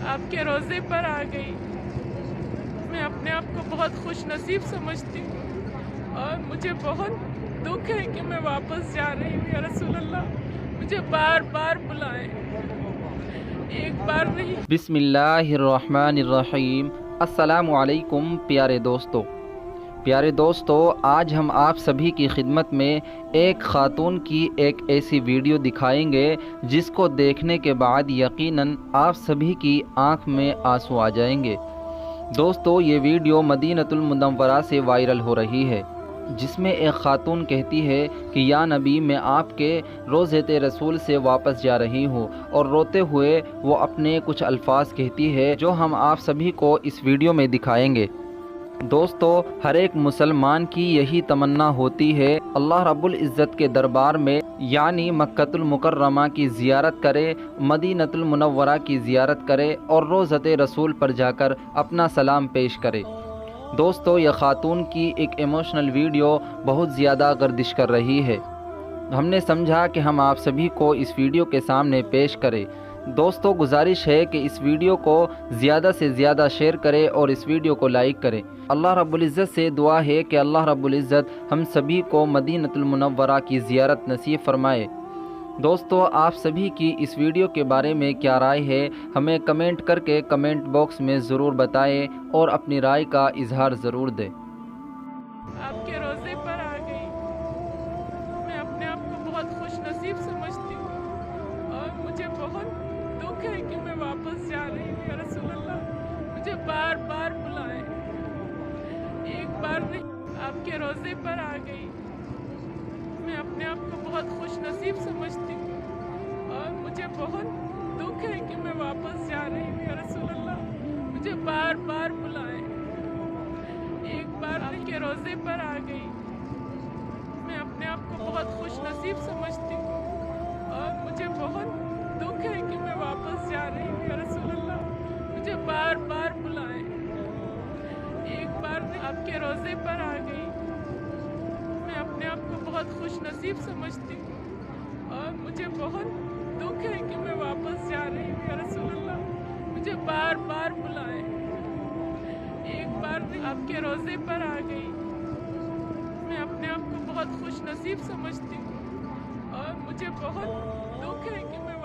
आपके रोज़े पर आ गई। मैं अपने आप को बहुत खुश नसीब समझती हूँ और मुझे बहुत दुख है कि मैं वापस जा रही हूँ। या रसूल अल्लाह, मुझे बार बार बुलाएं, एक बार नहीं। बिस्मिल्लाहिर्रहमानिर्रहीम। अस्सलामु अलैकुम प्यारे दोस्तों, आज हम आप सभी की खिदमत में एक ख़ातून की एक ऐसी वीडियो दिखाएंगे जिसको देखने के बाद यकीनन आप सभी की आंख में आंसू आ जाएंगे। दोस्तों, ये वीडियो मदीनतुल मुनव्वरा से वायरल हो रही है, जिसमें एक ख़ातून कहती है कि या नबी, मैं आपके रोज़े रसूल से वापस जा रही हूँ, और रोते हुए वो अपने कुछ अल्फाज कहती है जो हम आप सभी को इस वीडियो में दिखाएंगे। दोस्तों, हर एक मुसलमान की यही तमन्ना होती है अल्लाह रब्बुल इज़्ज़त के दरबार में यानी मक्कतुल मुकर्रमा की ज़ियारत करे, मदीनतुल मुनव्वरा की ज़ियारत करे और रोज़ते रसूल पर जाकर अपना सलाम पेश करे। दोस्तों, यह ख़ातून की एक इमोशनल वीडियो बहुत ज़्यादा गर्दिश कर रही है। हमने समझा कि हम आप सभी को इस वीडियो के सामने पेश करें। दोस्तों, गुजारिश है कि इस वीडियो को ज़्यादा से ज़्यादा शेयर करें और इस वीडियो को लाइक करें। अल्लाह रब्बुल इज़्ज़त से दुआ है कि अल्लाह रब्बुल इज़्ज़त हम सभी को मदीनतुल मुनव्वरा की ज़ियारत नसीब फरमाए। दोस्तों, आप सभी की इस वीडियो के बारे में क्या राय है, हमें कमेंट करके कमेंट बॉक्स में ज़रूर बताएं और अपनी राय का इजहार ज़रूर दें। आपके रोज़े पर आ गई। मैं अपने आप को बहुत खुश नसीब समझती हूँ और मुझे बहुत दुख है कि मैं वापस जा रही हूँ। या रसूल अल्लाह, मुझे बार बार बुलाएं, एक बार नहीं। आपके रोज़े पर आ गई। मैं अपने आप को बहुत खुश नसीब समझती हूँ और मुझे बहुत दुख है कि मैं वापस जा रही हूँ। या रसूल अल्लाह, मुझे बार बार बुलाएं, एक बार नहीं। आपके रोज़े पर आ गई। मैं अपने आप को बहुत खुश नसीब समझती हूँ और मुझे बहुत दुख है कि मैं वापस जा रही हूँ। या रसूल अल्लाह, मुझे बार बार बुलाएं, एक बार नहीं। आपके रोज़े पर आ गई। मैं अपने आप को बहुत खुश नसीब समझती हूँ और मुझे बहुत दुख है कि मैं वापस जा रही हूँ। या रसूल अल्लाह, मुझे बार बार बुलाएं, एक बार नहीं। आपके रोज़े पर आ गई। मैं अपने आप को बहुत खुश नसीब समझती हूँ और मुझे बहुत दुख है कि मैं